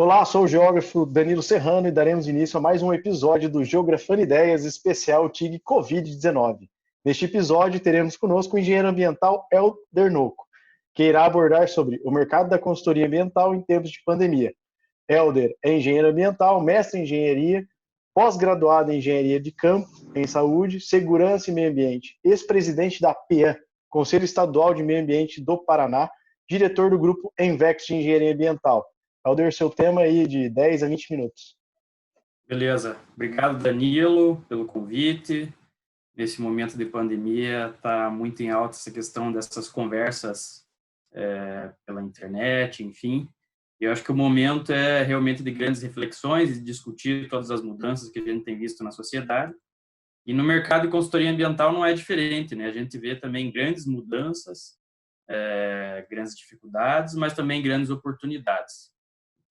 Olá, sou o geógrafo Danilo Serrano e daremos início a mais um episódio do Geografando Ideias especial TIG Covid-19. Neste episódio, teremos conosco o engenheiro ambiental Helder Noco, que irá abordar sobre o mercado da consultoria ambiental em tempos de pandemia. Helder é engenheiro ambiental, mestre em engenharia, pós-graduado em engenharia de campo, em saúde, segurança e meio ambiente, ex-presidente da PEAM, Conselho Estadual de Meio Ambiente do Paraná, diretor do grupo Envex de Engenharia Ambiental. Helder, seu tema aí de 10 a 20 minutos. Beleza. Obrigado, Danilo, pelo convite. Nesse momento de pandemia, está muito em alta essa questão dessas conversas pela internet, enfim. Eu acho que o momento é realmente de grandes reflexões, de discutir todas as mudanças que a gente tem visto na sociedade. E no mercado de consultoria ambiental não é diferente, né? A gente vê também grandes mudanças, grandes dificuldades, mas também grandes oportunidades.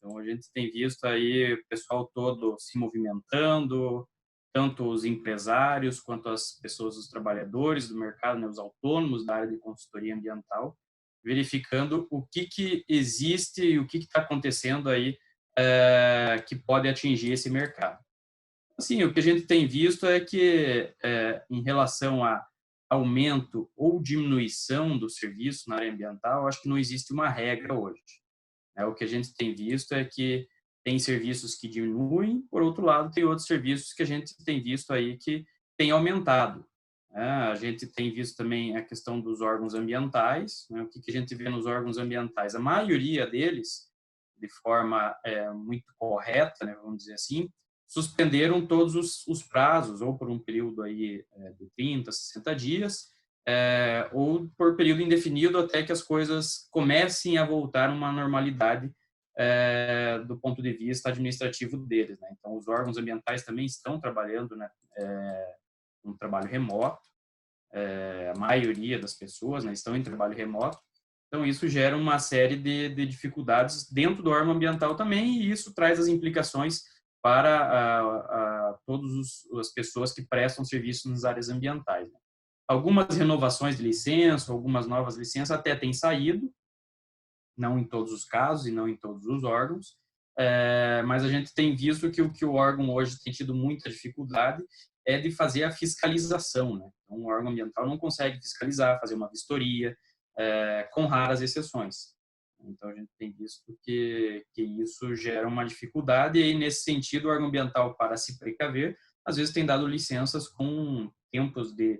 Então, a gente tem visto aí o pessoal todo se movimentando, tanto os empresários quanto as pessoas, os trabalhadores do mercado, né, os autônomos da área de consultoria ambiental, verificando o que existe e o que está acontecendo aí que pode atingir esse mercado. Assim, o que a gente tem visto é que, em relação a aumento ou diminuição do serviço na área ambiental, acho que não existe uma regra hoje. O que a gente tem visto é que tem serviços que diminuem, por outro lado, tem outros serviços que a gente tem visto aí que tem aumentado. A gente tem visto também a questão dos órgãos ambientais. O que a gente vê nos órgãos ambientais? A maioria deles, de forma muito correta, né, vamos dizer assim, suspenderam todos os prazos, ou por um período aí de 30, 60 dias, ou por período indefinido até que as coisas comecem a voltar a uma normalidade do ponto de vista administrativo deles, né? Então, os órgãos ambientais também estão trabalhando, né, um trabalho remoto, a maioria das pessoas, né, estão em trabalho remoto. Então, isso gera uma série de dificuldades dentro do órgão ambiental também, e isso traz as implicações para todas as pessoas que prestam serviço nas áreas ambientais, né? Algumas renovações de licença, algumas novas licenças até têm saído, não em todos os casos e não em todos os órgãos, mas a gente tem visto que o que o órgão hoje tem tido muita dificuldade é de fazer a fiscalização, né? Então, o órgão ambiental não consegue fiscalizar, fazer uma vistoria, com raras exceções. Então, a gente tem visto que isso gera uma dificuldade e, nesse sentido, o órgão ambiental, para se precaver, às vezes tem dado licenças com tempos de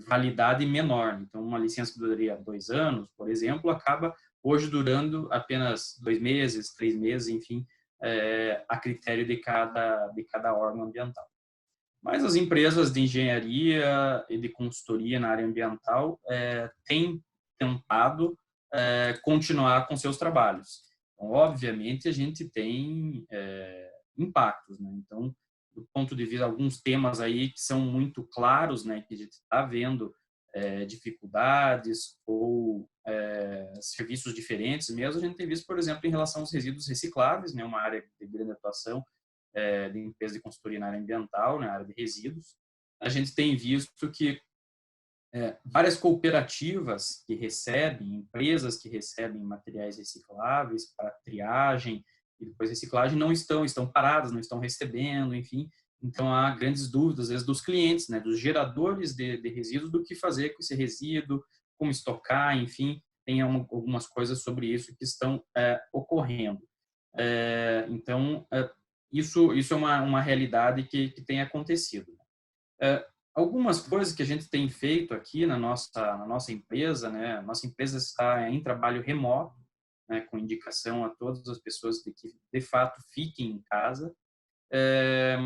validade menor. Então, uma licença que duraria 2 anos, por exemplo, acaba hoje durando apenas 2 meses, 3 meses, enfim, a critério de cada órgão ambiental. Mas as empresas de engenharia e de consultoria na área ambiental têm tentado continuar com seus trabalhos. Então, obviamente, a gente tem impactos, né? Então, do ponto de vista, alguns temas aí que são muito claros, né, que a gente está vendo dificuldades ou serviços diferentes mesmo, a gente tem visto, por exemplo, em relação aos resíduos recicláveis, né, uma área de grande atuação de empresa de consultoria na área ambiental, na área de resíduos. A gente tem visto que várias cooperativas que recebem, empresas que recebem materiais recicláveis para triagem e depois reciclagem não estão paradas, não estão recebendo, enfim. Então, há grandes dúvidas, às vezes, dos clientes, né, dos geradores de resíduos, do que fazer com esse resíduo, como estocar, enfim. Tem algumas coisas sobre isso que estão ocorrendo. Então, isso é uma realidade que tem acontecido. Algumas coisas que a gente tem feito aqui na nossa empresa, né? A nossa empresa está em trabalho remoto, né, com indicação a todas as pessoas de que, de fato, fiquem em casa.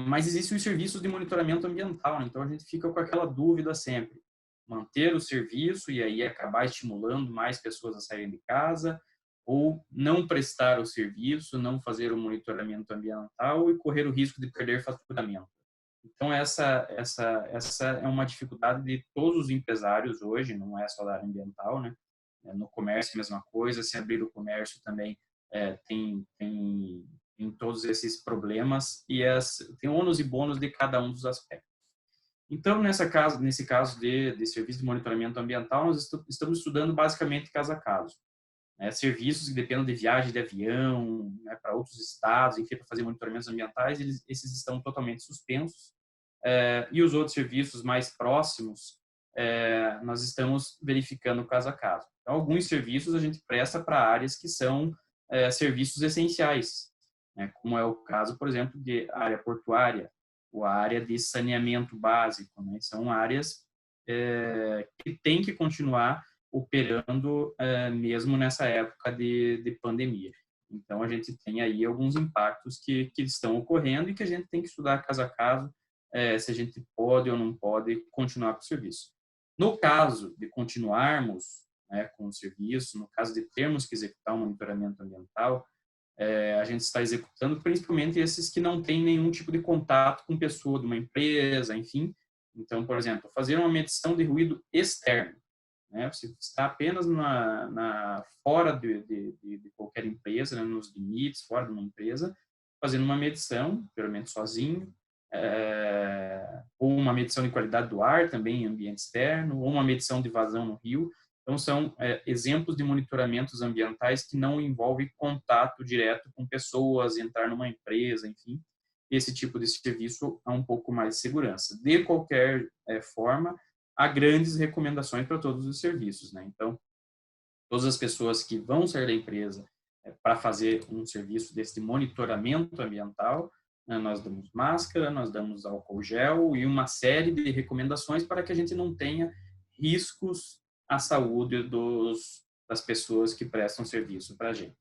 Mas existem os serviços de monitoramento ambiental, né? Então a gente fica com aquela dúvida sempre: manter o serviço e aí acabar estimulando mais pessoas a saírem de casa, ou não prestar o serviço, não fazer o monitoramento ambiental e correr o risco de perder faturamento. Então, essa é uma dificuldade de todos os empresários hoje, não é só da área ambiental, né? No comércio, a mesma coisa. Se abrir o comércio também tem todos esses problemas e tem ônus e bônus de cada um dos aspectos. Então, nesse caso de serviço de monitoramento ambiental, nós estamos estudando basicamente caso a caso. né, serviços que dependam de viagem de avião, né, para outros estados, enfim, para fazer monitoramentos ambientais, esses estão totalmente suspensos. E os outros serviços mais próximos, nós estamos verificando caso a caso. Então, alguns serviços a gente presta para áreas que são serviços essenciais, né, como é o caso, por exemplo, de área portuária, ou a área de saneamento básico, né, são áreas que têm que continuar operando mesmo nessa época de pandemia. Então, a gente tem aí alguns impactos que estão ocorrendo e que a gente tem que estudar caso a caso, se a gente pode ou não pode continuar com o serviço. No caso de continuarmos, né, com o serviço, no caso de termos que executar um monitoramento ambiental, a gente está executando principalmente esses que não têm nenhum tipo de contato com pessoa de uma empresa, enfim. Então, por exemplo, fazer uma medição de ruído externo, né? Você está apenas fora de qualquer empresa, né, nos limites, fora de uma empresa, fazendo uma medição, geralmente sozinho, ou uma medição de qualidade do ar também em ambiente externo, ou uma medição de vazão no rio. Então, são exemplos de monitoramentos ambientais que não envolvem contato direto com pessoas, entrar numa empresa, enfim. Esse tipo de serviço há um pouco mais de segurança. De qualquer forma, há grandes recomendações para todos os serviços, né? Então, todas as pessoas que vão sair da empresa para fazer um serviço desse monitoramento ambiental, né, nós damos máscara, nós damos álcool gel e uma série de recomendações para que a gente não tenha riscos à saúde das pessoas que prestam serviço para a gente.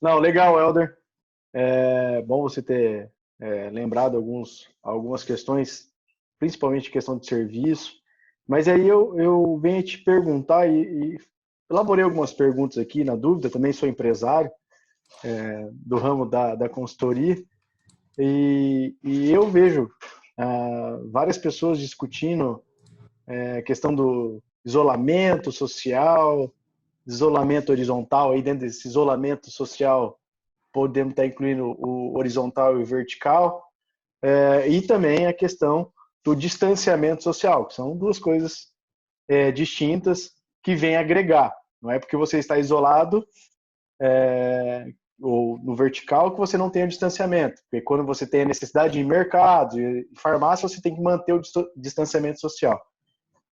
Não, legal, Helder. É bom você ter lembrado algumas questões, principalmente questão de serviço. Mas aí eu venho te perguntar e elaborei algumas perguntas aqui, na dúvida, também sou empresário do ramo da consultoria, e eu vejo várias pessoas discutindo a questão do isolamento social, isolamento horizontal, aí dentro desse isolamento social podemos estar incluindo o horizontal e o vertical, e também a questão do distanciamento social, que são duas coisas distintas que vêm agregar. Não é porque você está isolado ou no vertical que você não tem o distanciamento. Porque quando você tem a necessidade de ir em mercado, em farmácia, você tem que manter o distanciamento social,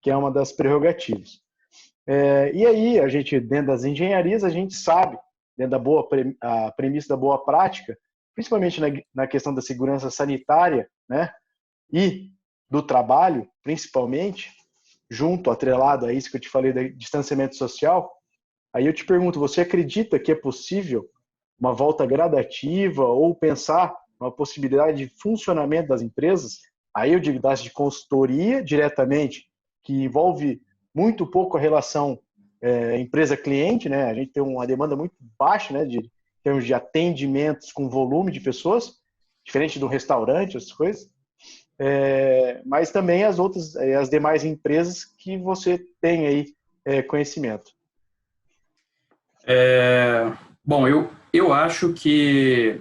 que é uma das prerrogativas. E aí, a gente, dentro das engenharias, a gente sabe, dentro da premissa da boa prática, principalmente na questão da segurança sanitária, né, e do trabalho, principalmente, junto, atrelado a isso que eu te falei, do distanciamento social, aí eu te pergunto, você acredita que é possível uma volta gradativa ou pensar uma possibilidade de funcionamento das empresas? Aí eu digo das de consultoria diretamente, que envolve muito pouco a relação empresa-cliente, né? A gente tem uma demanda muito baixa, né, de termos de atendimentos com volume de pessoas, diferente de um restaurante, essas coisas. Mas também as demais empresas que você tem aí conhecimento. Bom, eu acho que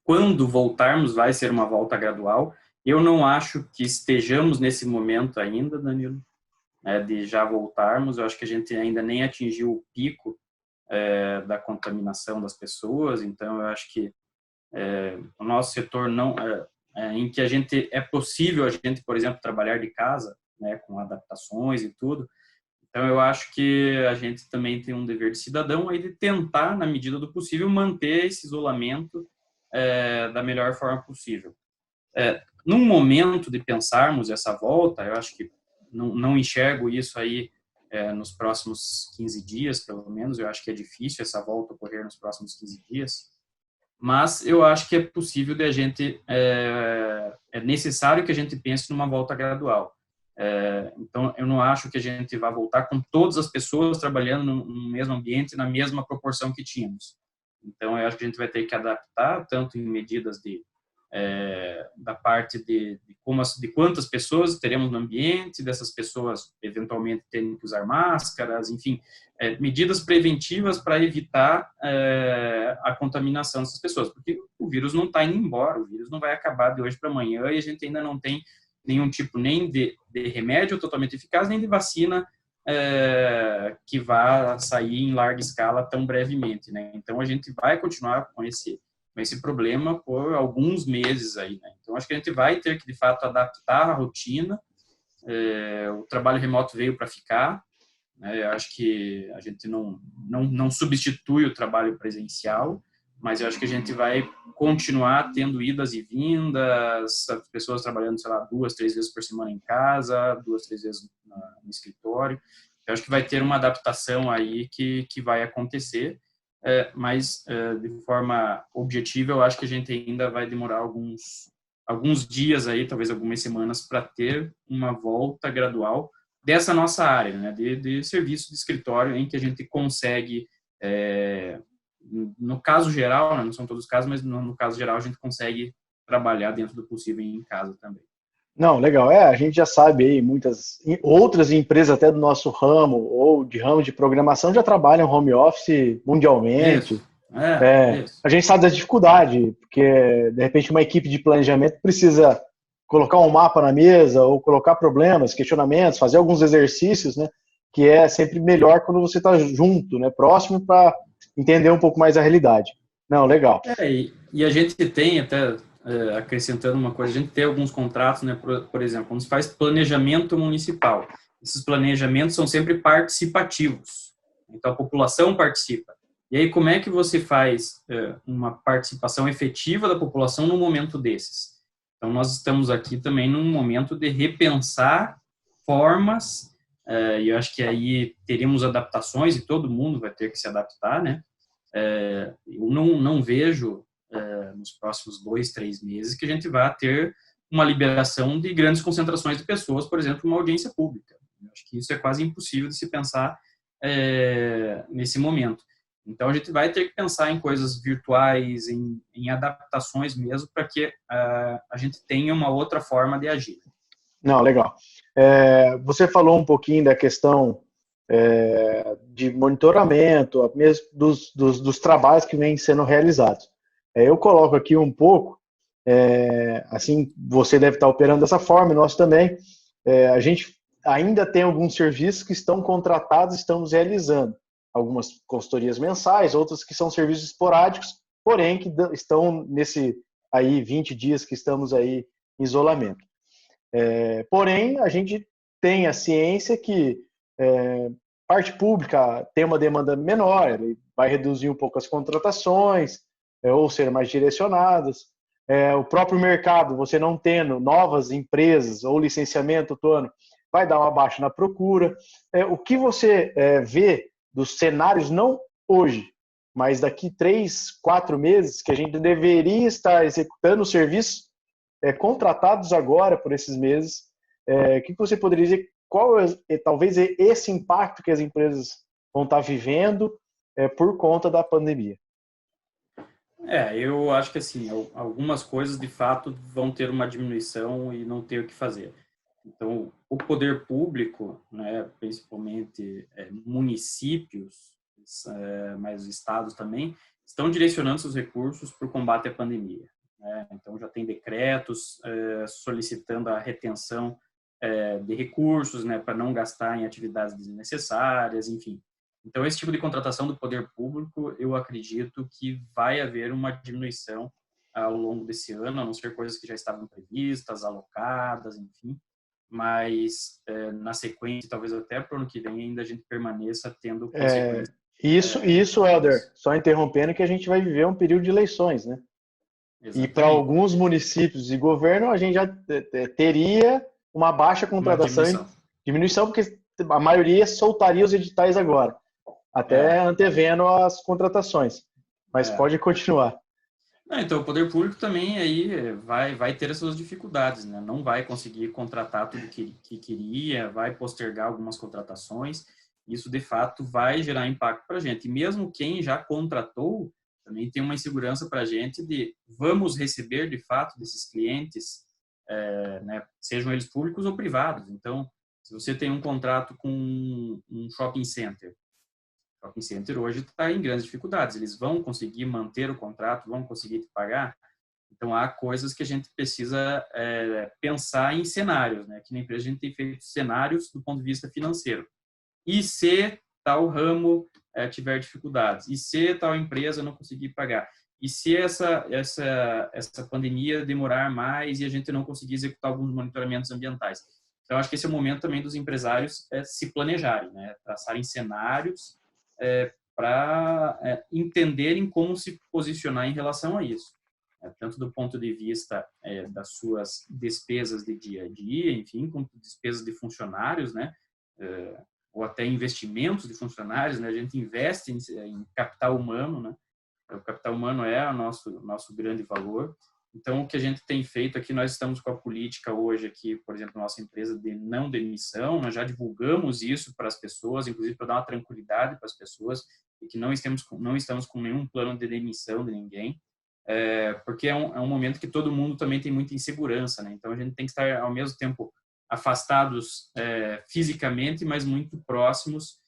quando voltarmos vai ser uma volta gradual. Eu não acho que estejamos nesse momento ainda, Danilo, de já voltarmos. Eu acho que a gente ainda nem atingiu o pico da contaminação das pessoas, então eu acho que o nosso setor não... em que a gente é possível a gente, por exemplo, trabalhar de casa, né, com adaptações e tudo. Então eu acho que a gente também tem um dever de cidadão aí de tentar, na medida do possível, manter esse isolamento da melhor forma possível. Num momento de pensarmos essa volta, eu acho que não enxergo isso aí nos próximos 15 dias, pelo menos. Eu acho que é difícil essa volta ocorrer nos próximos 15 dias. Mas eu acho que é possível de a gente, é necessário que a gente pense numa volta gradual. Então, eu não acho que a gente vai voltar com todas as pessoas trabalhando no mesmo ambiente, na mesma proporção que tínhamos. Então, eu acho que a gente vai ter que adaptar, tanto em medidas da parte de quantas pessoas teremos no ambiente, dessas pessoas eventualmente terem que usar máscaras, enfim, medidas preventivas para evitar a contaminação dessas pessoas, porque o vírus não está indo embora, o vírus não vai acabar de hoje para amanhã e a gente ainda não tem nenhum tipo nem de remédio totalmente eficaz, nem de vacina que vá sair em larga escala tão brevemente, né? Então, a gente vai continuar com esse problema por alguns meses aí, né? Então, acho que a gente vai ter que, de fato, adaptar a rotina. O trabalho remoto veio para ficar, né? Eu acho que a gente não substitui o trabalho presencial, mas eu acho que a gente vai continuar tendo idas e vindas, as pessoas trabalhando, sei lá, 2, 3 vezes por semana em casa, 2, 3 vezes no escritório. Eu acho que vai ter uma adaptação aí que vai acontecer, mas de forma objetiva, eu acho que a gente ainda vai demorar alguns dias aí, talvez algumas semanas, para ter uma volta gradual dessa nossa área, né, de serviço de escritório, em que a gente consegue, no caso geral, né, não são todos os casos, mas no caso geral a gente consegue trabalhar dentro do possível em casa também. Não, legal. A gente já sabe aí, muitas outras empresas até do nosso ramo ou de ramo de programação já trabalham home office mundialmente. Isso, A isso. gente sabe da dificuldade, porque de repente uma equipe de planejamento precisa colocar um mapa na mesa ou colocar problemas, questionamentos, fazer alguns exercícios, né? Que é sempre melhor quando você está junto, né? Próximo para entender um pouco mais a realidade. Não, legal. E a gente tem até, acrescentando uma coisa, a gente tem alguns contratos, né, por exemplo, quando se faz planejamento municipal, esses planejamentos são sempre participativos, então a população participa. E aí como é que você faz uma participação efetiva da população num momento desses? Então nós estamos aqui também num momento de repensar formas, e eu acho que aí teríamos adaptações e todo mundo vai ter que se adaptar, né? Eu não vejo nos próximos 2, 3 meses que a gente vai ter uma liberação de grandes concentrações de pessoas, por exemplo, uma audiência pública. Eu acho que isso é quase impossível de se pensar nesse momento. Então, a gente vai ter que pensar em coisas virtuais, em adaptações mesmo, para que a gente tenha uma outra forma de agir. Não, legal. Você falou um pouquinho da questão de monitoramento, mesmo dos trabalhos que vêm sendo realizados. Eu coloco aqui um pouco, assim, você deve estar operando dessa forma, e nós também. A gente ainda tem alguns serviços que estão contratados, estamos realizando. Algumas consultorias mensais, outras que são serviços esporádicos, porém que estão nesse aí 20 dias que estamos aí em isolamento. Porém, a gente tem a ciência que parte pública tem uma demanda menor, ele vai reduzir um pouco as contratações, ou ser mais direcionadas. O próprio mercado, você não tendo novas empresas ou licenciamento todo ano, vai dar uma baixa na procura. O que você vê dos cenários, não hoje, mas daqui 3, 4 meses, que a gente deveria estar executando os serviços contratados agora por esses meses, o que você poderia dizer? Qual talvez esse impacto que as empresas vão estar vivendo por conta da pandemia? Eu acho que assim, algumas coisas de fato vão ter uma diminuição e não ter o que fazer. Então, o poder público, né, principalmente municípios, mas os estados também, estão direcionando seus recursos para o combate à pandemia, né? Então, já tem decretos solicitando a retenção de recursos, né, para não gastar em atividades desnecessárias, enfim. Então, esse tipo de contratação do poder público, eu acredito que vai haver uma diminuição ao longo desse ano, a não ser coisas que já estavam previstas, alocadas, enfim. Mas, na sequência, talvez até para o ano que vem, ainda a gente permaneça tendo consequências. Isso, Helder, só interrompendo que a gente vai viver um período de eleições, né? E para Exatamente. alguns municípios e governo, a gente já teria uma baixa Uma contratação e diminuição. diminuição, porque a maioria soltaria os editais agora, até É, antevendo as contratações. Mas é. pode continuar. Então, o poder público também aí vai ter as suas dificuldades, né? Não vai conseguir contratar tudo que queria, vai postergar algumas contratações. Isso, de fato, vai gerar impacto para a gente. E mesmo quem já contratou, também tem uma insegurança para a gente de vamos receber, de fato, desses clientes, né? Sejam eles públicos ou privados. Então, se você tem um contrato com um shopping center, o shopping center hoje está em grandes dificuldades. Eles vão conseguir manter o contrato, vão conseguir te pagar. Então, há coisas que a gente precisa pensar em cenários, né? Aqui na empresa a gente tem feito cenários do ponto de vista financeiro. e se tal ramo tiver dificuldades, e se tal empresa não conseguir pagar, e se essa pandemia demorar mais e a gente não conseguir executar alguns monitoramentos ambientais. Então, acho que esse é o momento também dos empresários se planejarem, né? Traçarem cenários para entenderem como se posicionar em relação a isso. Tanto do ponto de vista das suas despesas de dia a dia, enfim, como despesas de funcionários, né? Ou até investimentos de funcionários, né? A gente investe em capital humano, né? O capital humano é o nosso grande valor. Então, o que a gente tem feito aqui, nós estamos com a política hoje aqui, por exemplo, nossa empresa de não demissão, nós já divulgamos isso para as pessoas, inclusive para dar uma tranquilidade para as pessoas, e que não estamos com nenhum plano de demissão de ninguém, porque é um momento que todo mundo também tem muita insegurança, né? Então, a gente tem que estar, ao mesmo tempo, afastados fisicamente, mas muito próximos,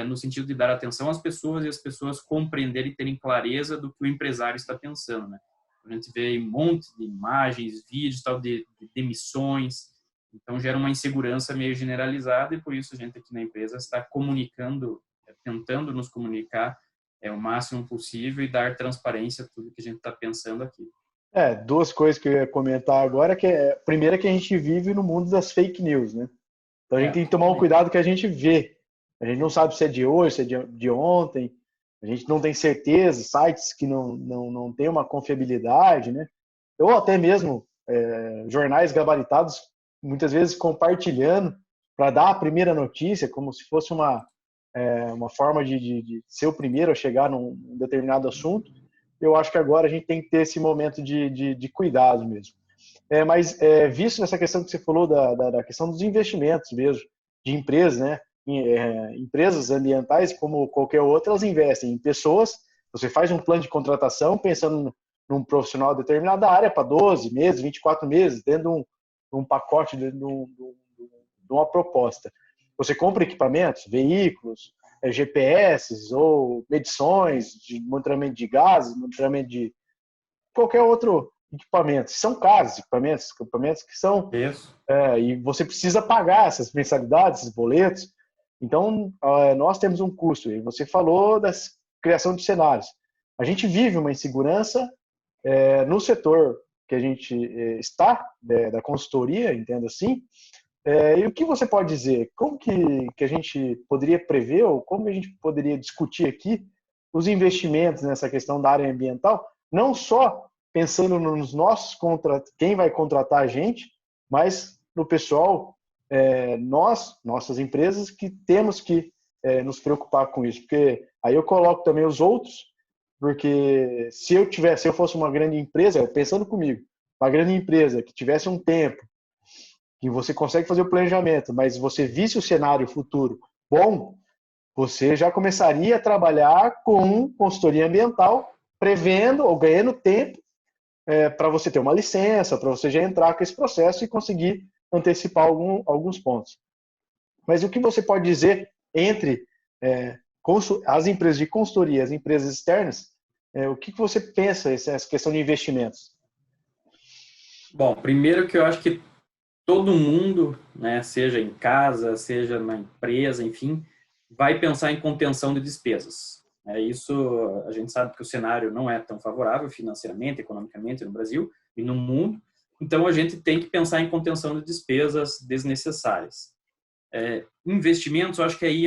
no sentido de dar atenção às pessoas e as pessoas compreenderem e terem clareza do que o empresário está pensando, né? A gente vê um monte de imagens, vídeos, tal, de demissões, então gera uma insegurança meio generalizada e por isso a gente aqui na empresa está comunicando, tentando nos comunicar o máximo possível e dar transparência a tudo que a gente está pensando aqui. Duas coisas que eu ia comentar agora, primeiro é que a gente vive no mundo das fake news, né? Então a gente tem que tomar um cuidado que a gente vê. A gente não sabe se é de hoje, se é de ontem, a gente não tem certeza, sites que não tem uma confiabilidade, né? Ou até mesmo jornais gabaritados, muitas vezes compartilhando para dar a primeira notícia, como se fosse uma forma de ser o primeiro a chegar num determinado assunto. Eu acho que agora a gente tem que ter esse momento de cuidado mesmo. Mas visto nessa questão que você falou da questão dos investimentos mesmo, de empresas, né? Empresas ambientais, como qualquer outra, elas investem em pessoas. Você faz um plano de contratação pensando num profissional de determinada área para 12 meses, 24 meses, dentro de um pacote, de uma proposta. Você compra equipamentos, veículos, GPS ou medições de monitoramento de gases, monitoramento de qualquer outro equipamento. São caros equipamentos que são... e você precisa pagar essas mensalidades, esses boletos. Então, nós temos um custo. E você falou da criação de cenários. A gente vive uma insegurança no setor que a gente está, da consultoria, entendo assim. E o que você pode dizer? Como que a gente poderia prever, ou como que a gente poderia discutir aqui os investimentos nessa questão da área ambiental, não só pensando nos nossos quem vai contratar a gente, mas no pessoal, nossas empresas, que temos que nos preocupar com isso. Porque aí eu coloco também os outros, porque se eu fosse uma grande empresa, pensando comigo, uma grande empresa que tivesse um tempo, que você consegue fazer o planejamento, mas você visse o cenário futuro bom, você já começaria a trabalhar com consultoria ambiental, prevendo ou ganhando tempo para você ter uma licença, para você já entrar com esse processo e conseguir antecipar alguns pontos. Mas o que você pode dizer entre as empresas de consultoria e as empresas externas, o que você pensa essa questão de investimentos? Bom, primeiro que eu acho que todo mundo, né, seja em casa, seja na empresa, enfim, vai pensar em contenção de despesas. Isso a gente sabe que o cenário não é tão favorável financeiramente, economicamente no Brasil e no mundo, então a gente tem que pensar em contenção de despesas desnecessárias. Investimentos, eu acho que aí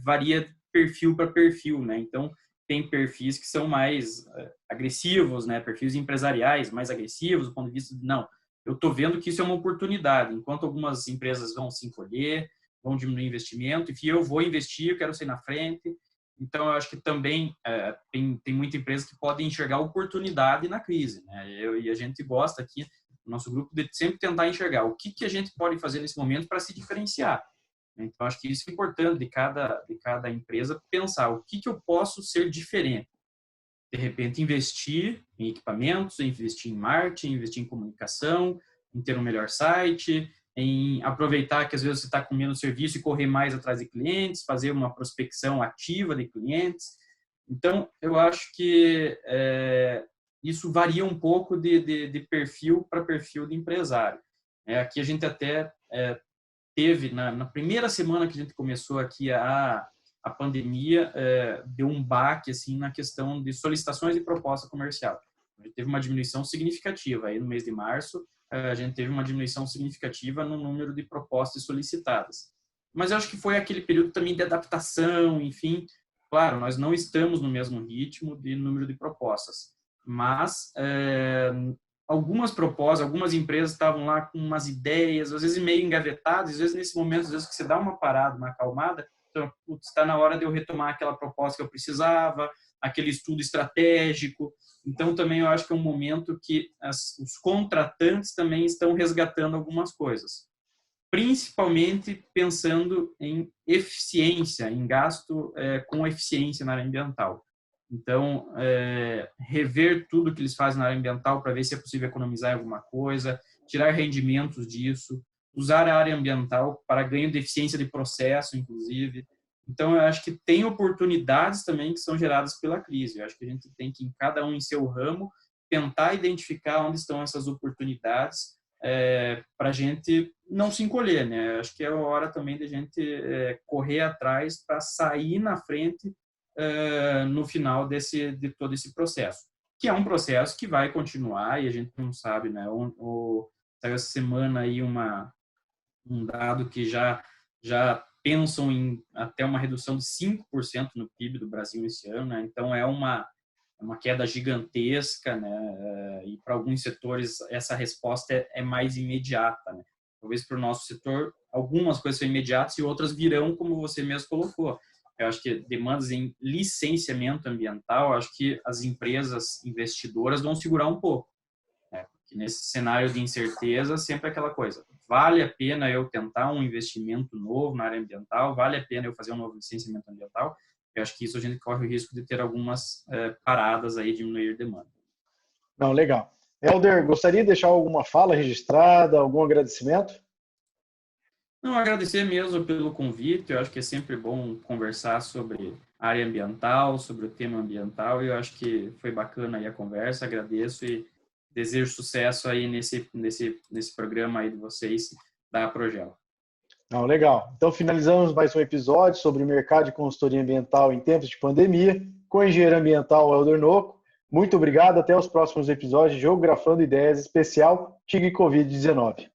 varia perfil para perfil, né? Então tem perfis que são mais agressivos, né? Perfis empresariais mais agressivos do ponto de vista de, não, eu estou vendo que isso é uma oportunidade. Enquanto algumas empresas vão se encolher, vão diminuir investimento, enfim, eu vou investir, eu quero sair na frente. Então, eu acho que também tem muita empresa que pode enxergar oportunidade na crise, né? E a gente gosta aqui, no nosso grupo, de sempre tentar enxergar o que a gente pode fazer nesse momento para se diferenciar. Então, acho que isso é importante de cada empresa pensar o que eu posso ser diferente. De repente, investir em equipamentos, investir em marketing, investir em comunicação, em ter um melhor site, em aproveitar que às vezes você está com menos serviço e correr mais atrás de clientes, fazer uma prospecção ativa de clientes. Então, eu acho que isso varia um pouco de perfil para perfil de empresário. Aqui a gente até teve, na primeira semana que a gente começou aqui a pandemia, deu um baque assim, na questão de solicitações de proposta comercial. A gente teve uma diminuição significativa. Aí, no mês de março, a gente teve uma diminuição significativa no número de propostas solicitadas. Mas eu acho que foi aquele período também de adaptação, enfim. Claro, nós não estamos no mesmo ritmo de número de propostas, mas algumas propostas, algumas empresas estavam lá com umas ideias, às vezes meio engavetadas, às vezes nesse momento, às vezes que você dá uma parada, uma acalmada, então, está na hora de eu retomar aquela proposta que eu precisava, aquele estudo estratégico. Então, também eu acho que é um momento que os contratantes também estão resgatando algumas coisas, principalmente pensando em eficiência, em gasto com eficiência na área ambiental. Então, rever tudo que eles fazem na área ambiental para ver se é possível economizar alguma coisa, tirar rendimentos disso, usar a área ambiental para ganho de eficiência de processo, inclusive. Então, eu acho que tem oportunidades também que são geradas pela crise. Eu acho que a gente tem que, cada um em seu ramo, tentar identificar onde estão essas oportunidades para a gente não se encolher, né? Eu acho que é a hora também de a gente correr atrás para sair na frente no final de todo esse processo, que é um processo que vai continuar e a gente não sabe, né? Saiu essa semana aí um dado que já pensam em até uma redução de 5% no PIB do Brasil esse ano, né? Então é uma queda gigantesca, né? E para alguns setores essa resposta é mais imediata, né? Talvez para o nosso setor algumas coisas são imediatas e outras virão, como você mesmo colocou. Eu acho que demandas em licenciamento ambiental, acho que as empresas investidoras vão segurar um pouco, né? Porque nesse cenário de incerteza, sempre é aquela coisa, vale a pena eu tentar um investimento novo na área ambiental, vale a pena eu fazer um novo licenciamento ambiental? Eu acho que isso a gente corre o risco de ter algumas paradas aí, diminuir demanda. Não, legal. Helder, gostaria de deixar alguma fala registrada, algum agradecimento? Não, agradecer mesmo pelo convite. Eu acho que é sempre bom conversar sobre a área ambiental, sobre o tema ambiental. Eu acho que foi bacana aí a conversa. Agradeço e desejo sucesso aí nesse programa aí de vocês da Aprogel. Não, legal. Então, finalizamos mais um episódio sobre o mercado de consultoria ambiental em tempos de pandemia, com o engenheiro ambiental Helder Nocco. Muito obrigado. Até os próximos episódios de Geografando Ideias, especial TIG Covid-19.